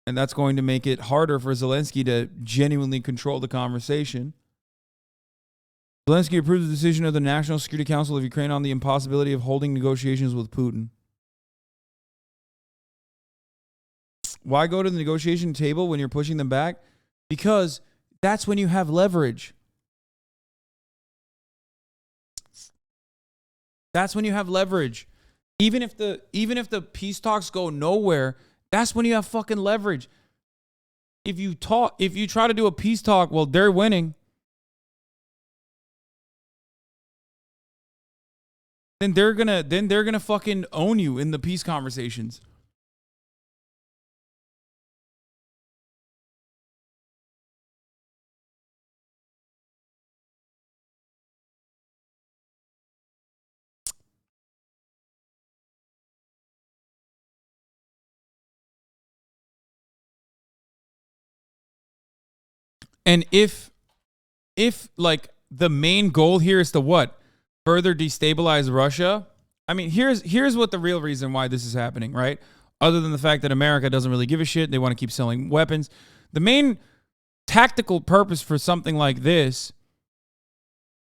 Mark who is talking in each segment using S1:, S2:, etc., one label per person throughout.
S1: And that's going to make it harder for Zelensky to genuinely control the conversation. Zelensky approved the decision of the National Security Council of Ukraine on the impossibility of holding negotiations with Putin. Why go to the negotiation table when you're pushing them back? Because that's when you have leverage. That's when you have leverage. Even if the peace talks go nowhere, that's when you have fucking leverage. If you try to do a peace talk, well, they're winning. Then they're gonna fucking own you in the peace conversations. And if like the main goal here is to what? Further destabilize Russia? I mean, here's what the real reason why this is happening, right? Other than the fact that America doesn't really give a shit, they want to keep selling weapons. The main tactical purpose for something like this,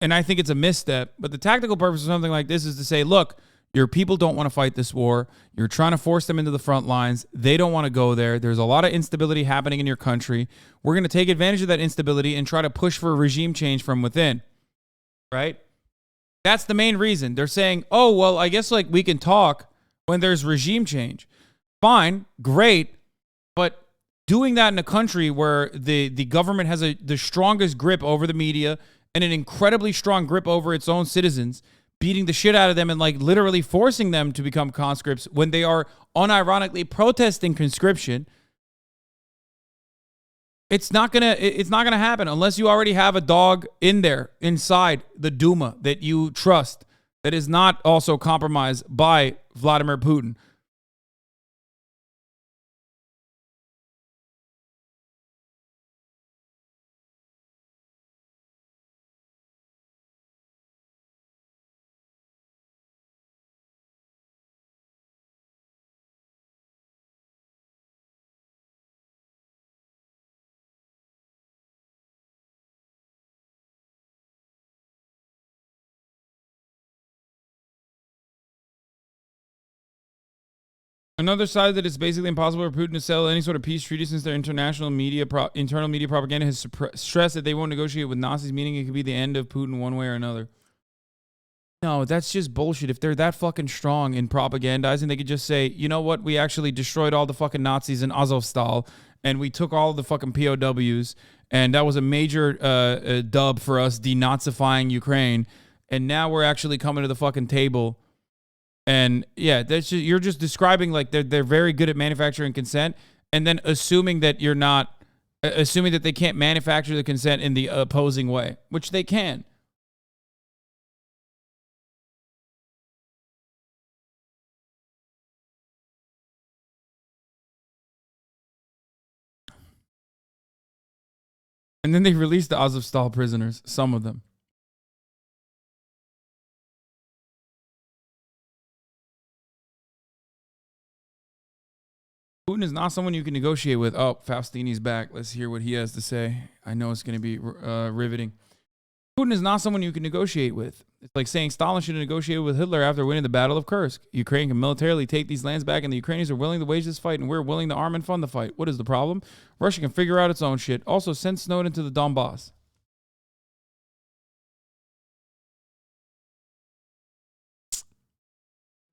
S1: and I think it's a misstep, but the tactical purpose of something like this is to say, look, your people don't want to fight this war. You're trying to force them into the front lines. They don't want to go there. There's a lot of instability happening in your country. We're going to take advantage of that instability and try to push for a regime change from within. Right? That's the main reason. They're saying, oh, well, I guess like we can talk when there's regime change. Fine, great. But doing that in a country where the government has the strongest grip over the media and an incredibly strong grip over its own citizens, beating the shit out of them and like literally forcing them to become conscripts when they are unironically protesting conscription. It's not gonna happen unless you already have a dog in there inside the Duma that you trust, that is not also compromised by Vladimir Putin. Another side that it's basically impossible for Putin to sell any sort of peace treaty since their internal media propaganda has stressed that they won't negotiate with Nazis, meaning it could be the end of Putin one way or another. No, that's just bullshit. If they're that fucking strong in propagandizing, they could just say, you know what? We actually destroyed all the fucking Nazis in Azovstal, and we took all of the fucking POWs, and that was a major dub for us denazifying Ukraine. And now we're actually coming to the fucking table. And yeah, that's just, you're just describing like they're very good at manufacturing consent, and then assuming that you're not, assuming that they can't manufacture the consent in the opposing way, which they can. And then they released the Azovstal prisoners, some of them. Putin is not someone you can negotiate with. Oh, Faustini's back. Let's hear what he has to say. I know it's going to be riveting. Putin is not someone you can negotiate with. It's like saying Stalin should have negotiated with Hitler after winning the Battle of Kursk. Ukraine can militarily take these lands back, and the Ukrainians are willing to wage this fight, and we're willing to arm and fund the fight. What is the problem? Russia can figure out its own shit. Also, send Snowden to the Donbass.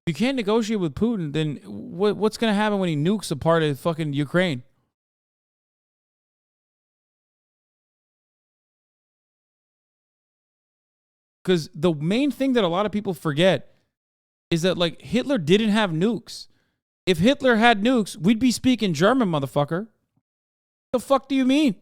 S1: If you can't negotiate with Putin, then what's going to happen when he nukes a part of fucking Ukraine? Because the main thing that a lot of people forget is that, like, Hitler didn't have nukes. If Hitler had nukes, we'd be speaking German, motherfucker. The fuck do you mean?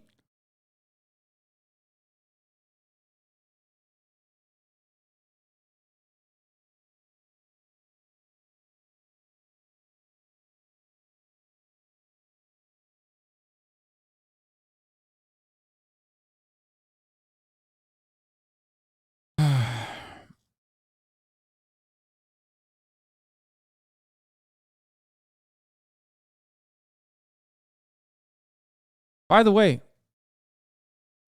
S1: By the way,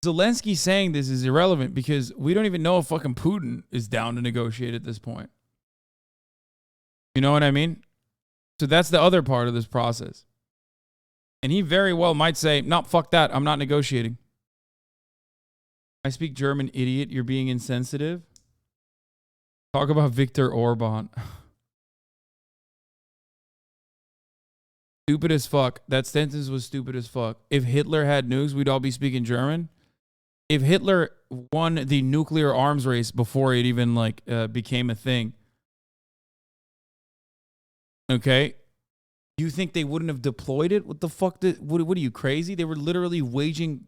S1: Zelensky saying this is irrelevant because we don't even know if fucking Putin is down to negotiate at this point. You know what I mean? So that's the other part of this process. And he very well might say, no, fuck that. I'm not negotiating. I speak German, idiot. You're being insensitive. Talk about Viktor Orban. Stupid as fuck. That sentence was stupid as fuck. If Hitler had nukes, we'd all be speaking German. If Hitler won the nuclear arms race before it even became a thing, okay, you think they wouldn't have deployed it? What the fuck? What are you, crazy? They were literally waging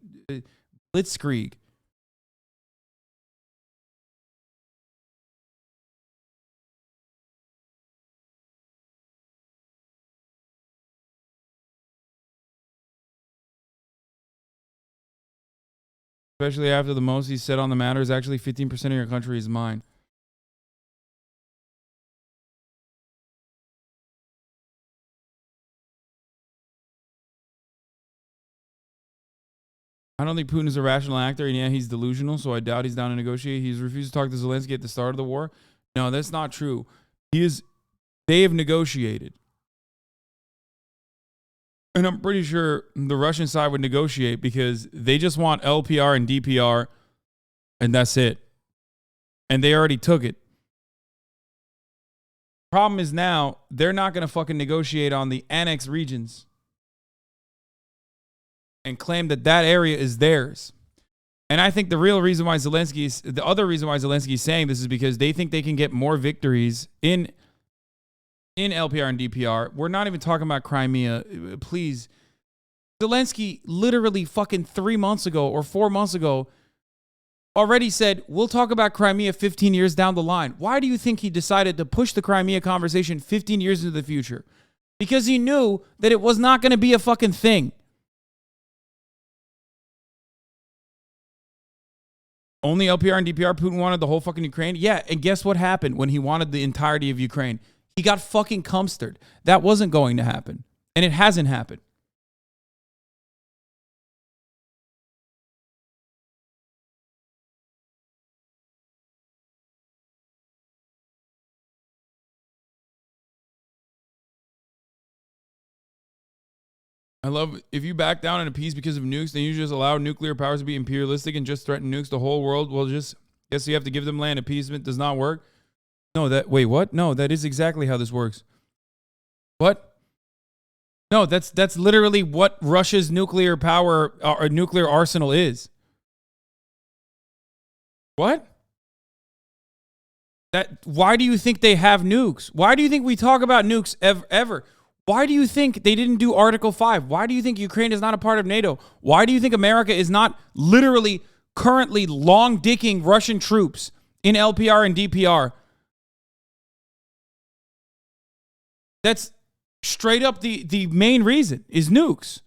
S1: blitzkrieg. Especially after the most he said on the matter is actually 15% of your country is mine. I don't think Putin is a rational actor, and yeah, he's delusional, so I doubt he's down to negotiate. He's refused to talk to Zelensky at the start of the war. No, that's not true. They have negotiated. And I'm pretty sure the Russian side would negotiate because they just want LPR and DPR, and that's it. And they already took it. Problem is now, they're not going to fucking negotiate on the annexed regions and claim that that area is theirs. And I think the other reason why Zelensky is saying this is because they think they can get more victories in LPR and DPR. We're not even talking about Crimea. Please. Zelensky literally fucking 3 months ago or 4 months ago already said, we'll talk about Crimea 15 years down the line. Why do you think he decided to push the Crimea conversation 15 years into the future? Because he knew that it was not going to be a fucking thing. Only LPR and DPR, Putin wanted the whole fucking Ukraine? Yeah, and guess what happened when he wanted the entirety of Ukraine? He got fucking cumstered. That wasn't going to happen. And it hasn't happened. I love if you back down and appease because of nukes, then you just allow nuclear powers to be imperialistic and just threaten nukes the whole world. Well, just guess you have to give them land. Appeasement does not work. No, wait, what? No, that is exactly how this works. What? No, that's literally what Russia's nuclear power or nuclear arsenal is. What? Why do you think they have nukes? Why do you think we talk about nukes ever? Why do you think they didn't do Article 5? Why do you think Ukraine is not a part of NATO? Why do you think America is not literally currently long dicking Russian troops in LPR and DPR? That's straight up the main reason is nukes.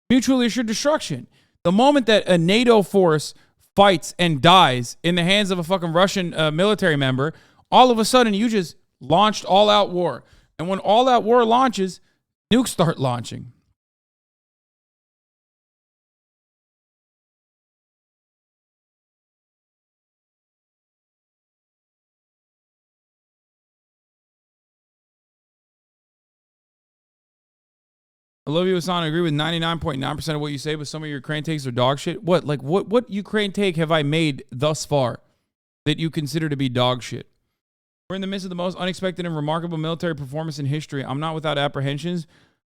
S1: Mutually assured destruction. The moment that a NATO force fights and dies in the hands of a fucking Russian military member, all of a sudden you just launched all-out war. And when all-out war launches, nukes start launching. I love you, Hasan. I agree with 99.9% of what you say, but some of your Ukraine takes are dog shit. What? Like, what Ukraine take have I made thus far that you consider to be dog shit? We're in the midst of the most unexpected and remarkable military performance in history. I'm not without apprehensions,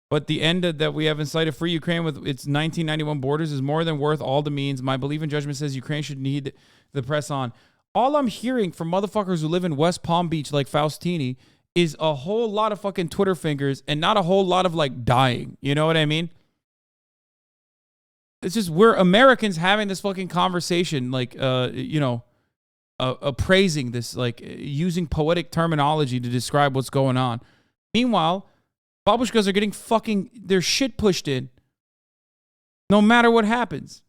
S1: but the end that we have in sight of free Ukraine with its 1991 borders is more than worth all the means. My belief in judgment says Ukraine should need the press on. All I'm hearing from motherfuckers who live in West Palm Beach like Faustini is a whole lot of fucking Twitter fingers and not a whole lot of like dying. You know what I mean? It's just we're Americans having this fucking conversation, like, appraising this, like using poetic terminology to describe what's going on. Meanwhile, babushkas are getting fucking their shit pushed in no matter what happens.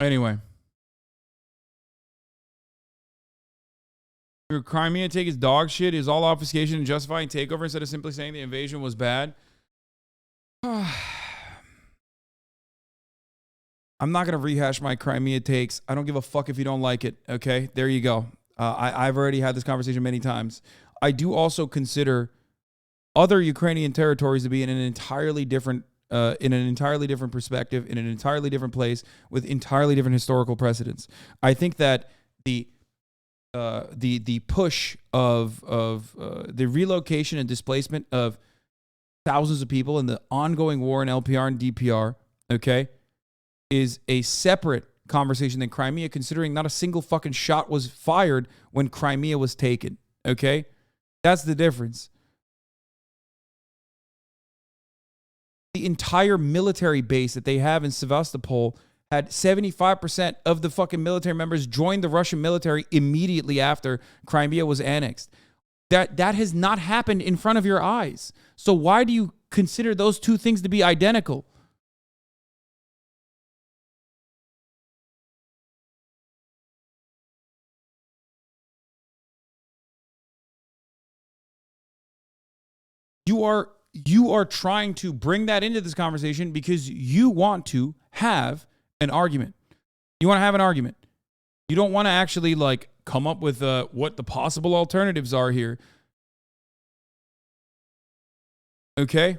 S1: Anyway. Your Crimea take is dog shit. Is all obfuscation and justifying takeover instead of simply saying the invasion was bad. I'm not going to rehash my Crimea takes. I don't give a fuck if you don't like it. Okay, there you go. I've already had this conversation many times. I do also consider other Ukrainian territories to be in an entirely different perspective, in an entirely different place, with entirely different historical precedents. I think that the push of the relocation and displacement of thousands of people and the ongoing war in LPR and DPR, okay, is a separate conversation than Crimea, considering not a single fucking shot was fired when Crimea was taken, okay? That's the difference. The entire military base that they have in Sevastopol had 75% of the fucking military members join the Russian military immediately after Crimea was annexed. That has not happened in front of your eyes. So why do you consider those two things to be identical? You are trying to bring that into this conversation because you want to have an argument. You want to have an argument. You don't want to actually like come up with what the possible alternatives are here. Okay?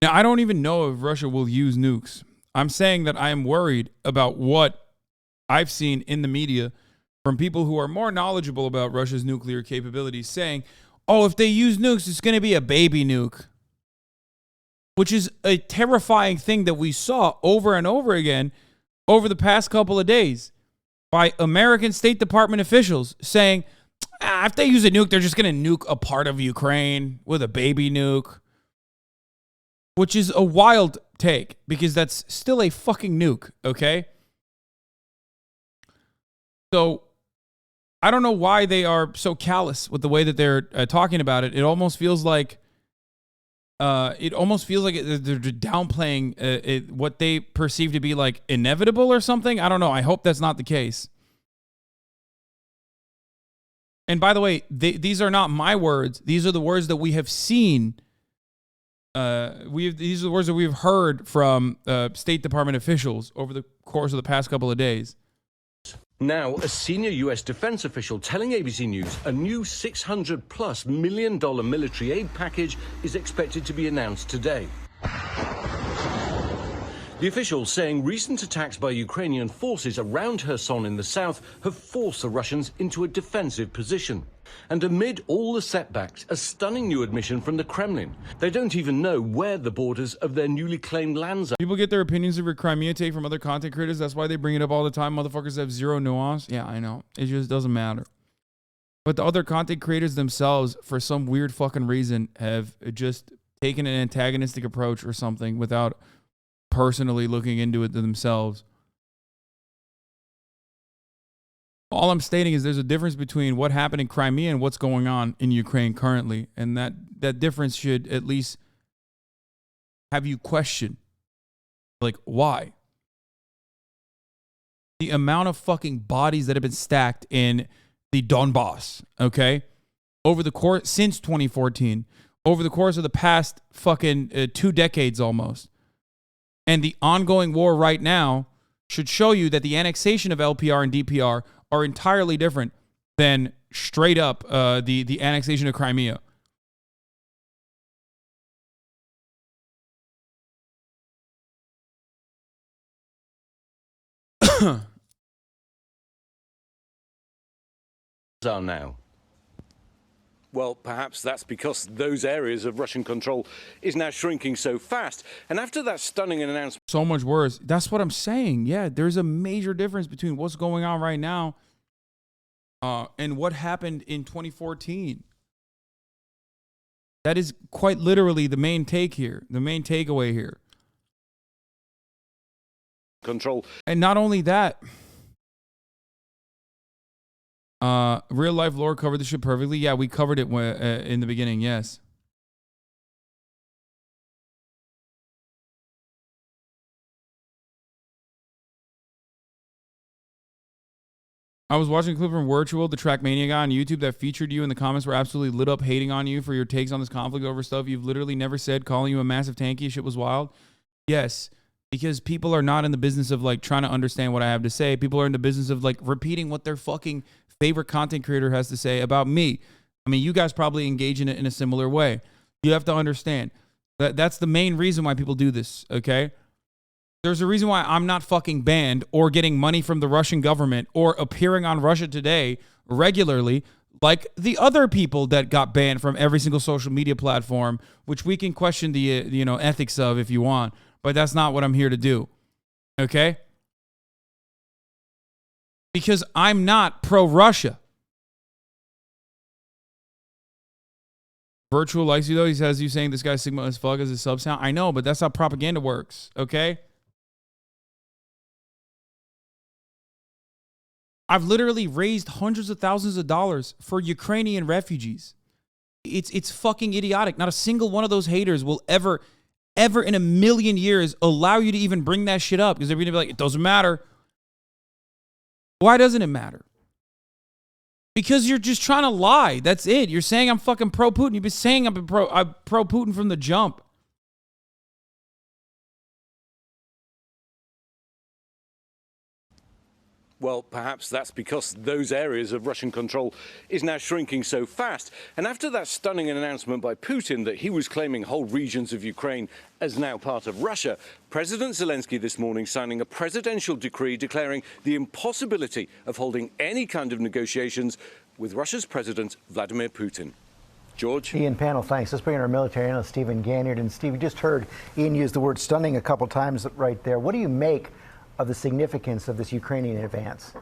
S1: Now, I don't even know if Russia will use nukes. I'm saying that I am worried about what I've seen in the media from people who are more knowledgeable about Russia's nuclear capabilities saying, oh, if they use nukes, it's going to be a baby nuke. Which is a terrifying thing that we saw over and over again over the past couple of days by American State Department officials saying, if they use a nuke, they're just going to nuke a part of Ukraine with a baby nuke. Which is a wild take because that's still a fucking nuke, okay? So I don't know why they are so callous with the way that they're talking about it. It almost feels like they're downplaying what they perceive to be like inevitable or something. I don't know. I hope that's not the case. And by the way, these are not my words. These are the words that we have seen. These are the words that we've heard from State Department officials over the course of the past couple of days.
S2: Now, a senior U.S. defense official telling ABC News a new $600+ million military aid package is expected to be announced today. The official saying recent attacks by Ukrainian forces around Kherson in the south have forced the Russians into a defensive position. And amid all the setbacks, a stunning new admission from the Kremlin. They don't even know where the borders of their newly claimed lands are.
S1: People get their opinions of your Crimea take from other content creators. That's why they bring it up all the time. Motherfuckers have zero nuance. Yeah, I know. It just doesn't matter. But the other content creators themselves, for some weird fucking reason, have just taken an antagonistic approach or something without personally looking into it themselves. All I'm stating is there's a difference between what happened in Crimea and what's going on in Ukraine currently. And that difference should at least have you question, like, why? The amount of fucking bodies that have been stacked in the Donbass, okay, over the course, since 2014, over the course of the past fucking 2 decades almost. And the ongoing war right now should show you that the annexation of LPR and DPR are entirely different than straight up the annexation of Crimea.
S2: Are now. Well, perhaps that's because those areas of Russian control is now shrinking so fast. And after that stunning announcement...
S1: So much worse. That's what I'm saying. Yeah, there's a major difference between what's going on right now and what happened in 2014. That is quite literally the main take here, the main takeaway here.
S2: Control.
S1: And not only that, real life lore covered the shit perfectly. Yeah, we covered it in the beginning. Yes. I was watching a clip from Virtual, the Trackmania guy on YouTube that featured you, and the comments were absolutely lit up hating on you for your takes on this conflict over stuff you've literally never said, calling you a massive tanky. Shit was wild. Yes, because people are not in the business of like trying to understand what I have to say. People are in the business of like repeating what their fucking favorite content creator has to say about me. I mean, you guys probably engage in it in a similar way. You have to understand that that's the main reason why people do this, okay? There's a reason why I'm not fucking banned or getting money from the Russian government or appearing on Russia Today regularly like the other people that got banned from every single social media platform, which we can question the ethics of if you want, but that's not what I'm here to do. Okay? Because I'm not pro-Russia. Virtual likes you though. He says you saying this guy's Sigma as fuck as his sub sound. I know, but that's how propaganda works. Okay? I've literally raised hundreds of thousands of dollars for Ukrainian refugees. It's fucking idiotic. Not a single one of those haters will ever in a million years allow you to even bring that shit up because they're going to be like, it doesn't matter. Why doesn't it matter? Because you're just trying to lie. That's it. You're saying I'm fucking pro-Putin. You've been saying I'm pro-Putin from the jump.
S2: Well, perhaps that's because those areas of Russian control is now shrinking so fast. And after that stunning announcement by Putin that he was claiming whole regions of Ukraine as now part of Russia, President Zelensky this morning signing a presidential decree declaring the impossibility of holding any kind of negotiations with Russia's President Vladimir Putin. George?
S3: Ian, panel, thanks. Let's bring in our military analyst, Stephen Ganyard. And Steve, you just heard Ian use the word stunning a couple times right there. What do you make of the significance of this Ukrainian advance?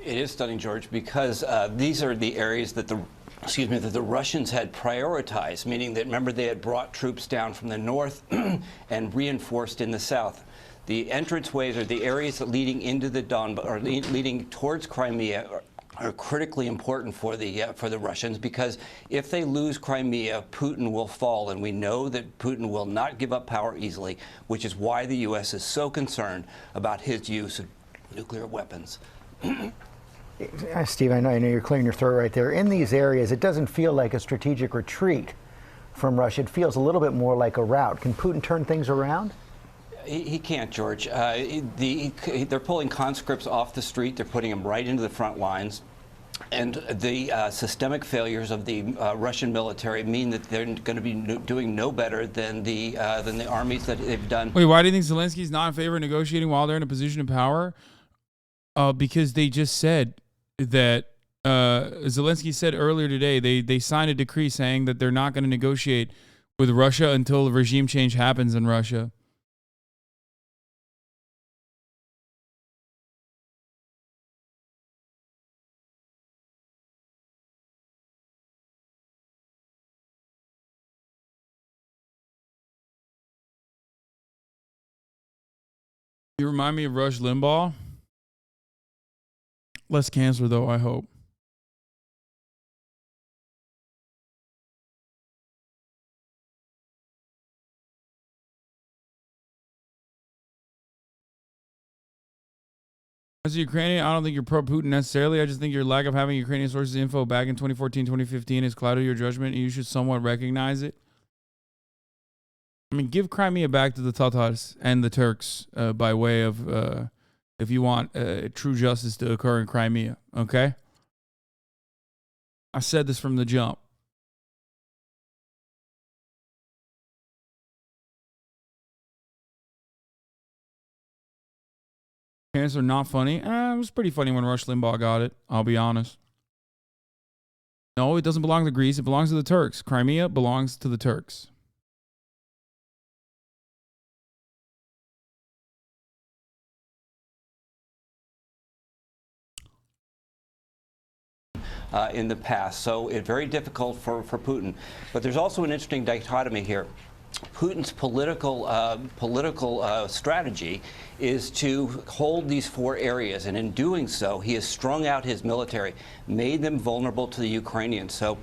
S4: It is stunning, George, because these are the areas that the Russians had prioritized, meaning that, remember, they had brought troops down from the north and reinforced in the south. The entranceways, or the areas that leading into the Donbas, or leading towards Crimea, are critically important for the Russians, because if they lose Crimea, Putin will fall, and we know that Putin will not give up power easily, which is why the U.S. is so concerned about his use of nuclear weapons.
S3: Steve, I know you're clearing your throat right there. In these areas, it doesn't feel like a strategic retreat from Russia. It feels a little bit more like a rout. Can Putin turn things around?
S4: He can't, George. They're pulling conscripts off the street. They're putting them right into the front lines. And the systemic failures of the Russian military mean that they're going to be doing no better than the armies that they've done.
S1: Wait, why do you think Zelensky's not in favor of negotiating while they're in a position of power? Because they just said that Zelensky said earlier today they signed a decree saying that they're not going to negotiate with Russia until the regime change happens in Russia. You remind me of Rush Limbaugh. Less cancer, though, I hope. As a Ukrainian, I don't think you're pro-Putin necessarily. I just think your lack of having Ukrainian sources info back in 2014, 2015 has clouded your judgment, and you should somewhat recognize it. I mean, give Crimea back to the Tatars and the Turks by way of, if you want true justice to occur in Crimea, okay? I said this from the jump. Parents are not funny. It was pretty funny when Rush Limbaugh got it, I'll be honest. No, it doesn't belong to Greece. It belongs to the Turks. Crimea belongs to the Turks.
S4: in the past. So it's very difficult for Putin. But there's also an interesting dichotomy here. Putin's political strategy is to hold these 4 areas, and in doing so, he has strung out his military, made them vulnerable to the Ukrainians. So,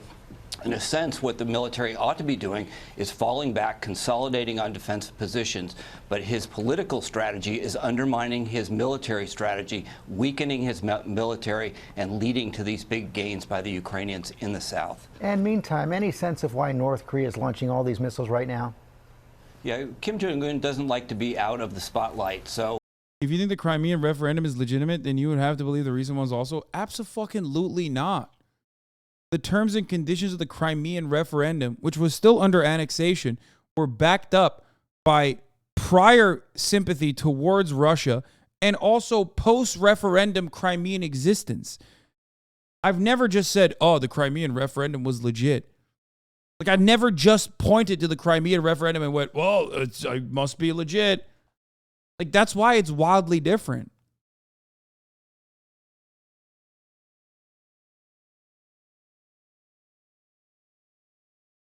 S4: in a sense, what the military ought to be doing is falling back, consolidating on defensive positions. But his political strategy is undermining his military strategy, weakening his military, and leading to these big gains by the Ukrainians in the south.
S3: And meantime, any sense of why North Korea is launching all these missiles right now?
S4: Yeah, Kim Jong-un doesn't like to be out of the spotlight, so...
S1: If you think the Crimean referendum is legitimate, then you would have to believe the recent one's also. Abso-fucking-lutely not. The terms and conditions of the Crimean referendum, which was still under annexation, were backed up by prior sympathy towards Russia and also post-referendum Crimean existence. I've never just said, oh, the Crimean referendum was legit. Like, I never just pointed to the Crimean referendum and went, well, it must be legit. Like, that's why it's wildly different.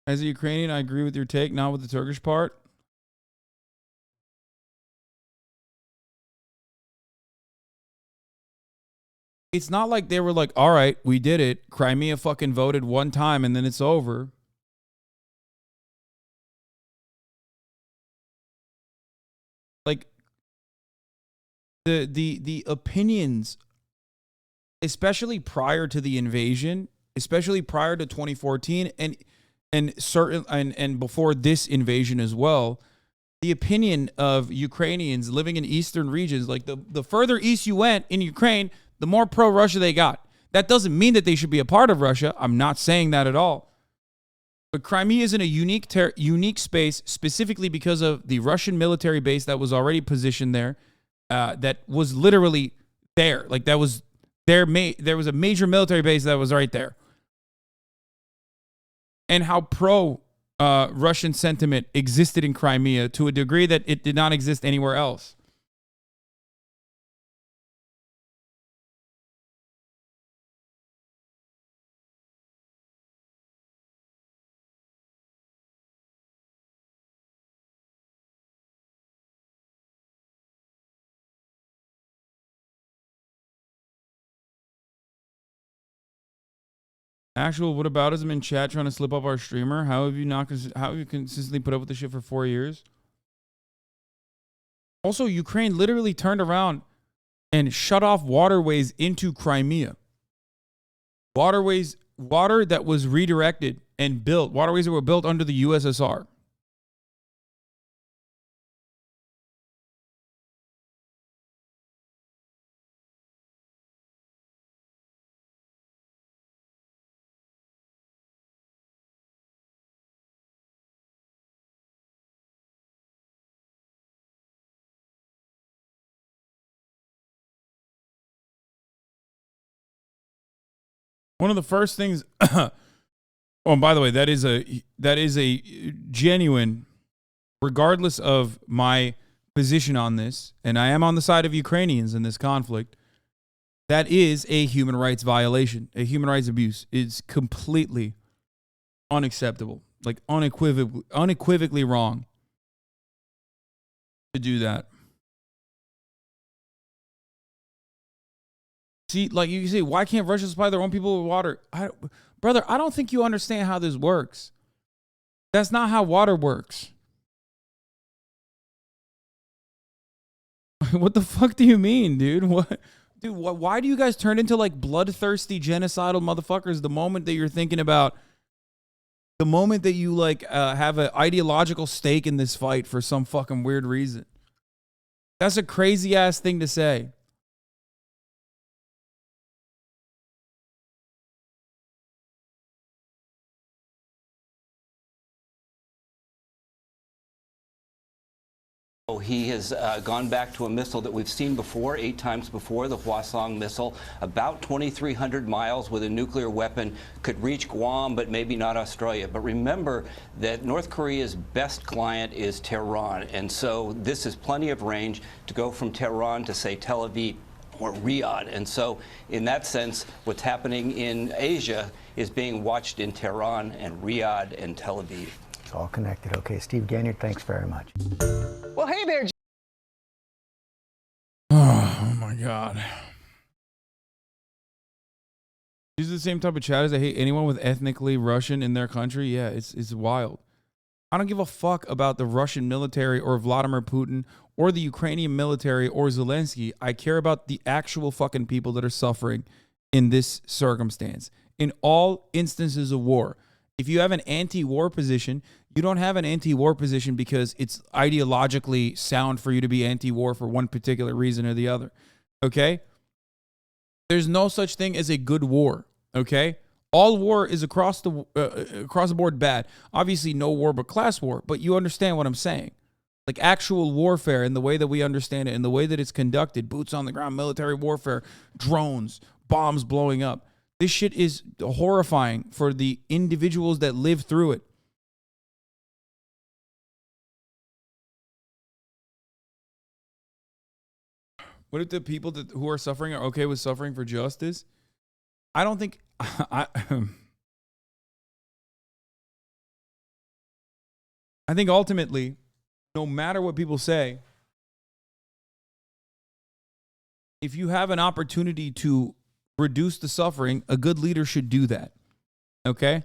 S1: As a Ukrainian, I agree with your take, not with the Turkish part. It's not like they were like, all right, we did it. Crimea fucking voted one time and then it's over. Like, the opinions, especially prior to the invasion, especially prior to 2014 and before this invasion as well, the opinion of Ukrainians living in eastern regions, like the further east you went in Ukraine, the more pro-Russia they got. That doesn't mean that they should be a part of Russia. I'm not saying that at all. But Crimea is in a unique space specifically because of the Russian military base that was already positioned there, that was literally there. Like, that was there was a major military base that was right there. And how pro-Russian sentiment existed in Crimea to a degree that it did not exist anywhere else. Actual whataboutism in chat trying to slip up our streamer. How have you consistently put up with this shit for 4 years? Also, Ukraine literally turned around and shut off waterways into Crimea. Water that was redirected and built. Waterways that were built under the USSR. One of the first things, oh, and by the way, that is a genuine, regardless of my position on this, and I am on the side of Ukrainians in this conflict, that is a human rights violation, a human rights abuse. It's completely unacceptable, like unequivocally wrong to do that. See, like you say, why can't Russia supply their own people with water? Brother, I don't think you understand how this works. That's not how water works. What the fuck do you mean, dude? Why do you guys turn into like bloodthirsty, genocidal motherfuckers the moment that you're thinking about, the moment that you like have an ideological stake in this fight for some fucking weird reason? That's a crazy ass thing to say.
S4: He has gone back to a missile that we've seen before, 8 times before, the Hwasong missile, about 2,300 miles with a nuclear weapon, could reach Guam, but maybe not Australia. But remember that North Korea's best client is Tehran, and so this is plenty of range to go from Tehran to, say, Tel Aviv or Riyadh. And so in that sense, what's happening in Asia is being watched in Tehran and Riyadh and Tel Aviv.
S3: It's all connected. Okay, Steve Ganyard, thanks very much.
S5: Well, hey there,
S1: Oh my God. These are the same type of chatters that hate anyone with ethnically Russian in their country. Yeah, it's wild. I don't give a fuck about the Russian military or Vladimir Putin or the Ukrainian military or Zelensky. I care about the actual fucking people that are suffering in this circumstance. In all instances of war, if you have an anti-war position, you don't have an anti-war position because it's ideologically sound for you to be anti-war for one particular reason or the other. Okay? There's no such thing as a good war. Okay? All war is across the board bad. Obviously, no war but class war. But you understand what I'm saying. Like actual warfare in the way that we understand it, in the way that it's conducted, boots on the ground, military warfare, drones, bombs blowing up. This shit is horrifying for the individuals that live through it. What if the people who are suffering are okay with suffering for justice? I don't think... I think ultimately, no matter what people say, if you have an opportunity to reduce the suffering, a good leader should do that. Okay?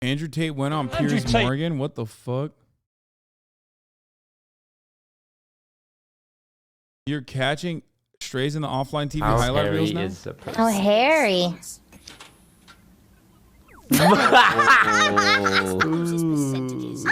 S1: Andrew Tate went on Piers Morgan. What the fuck? You're catching strays in the offline TV highlight reels now?
S6: Oh, Harry.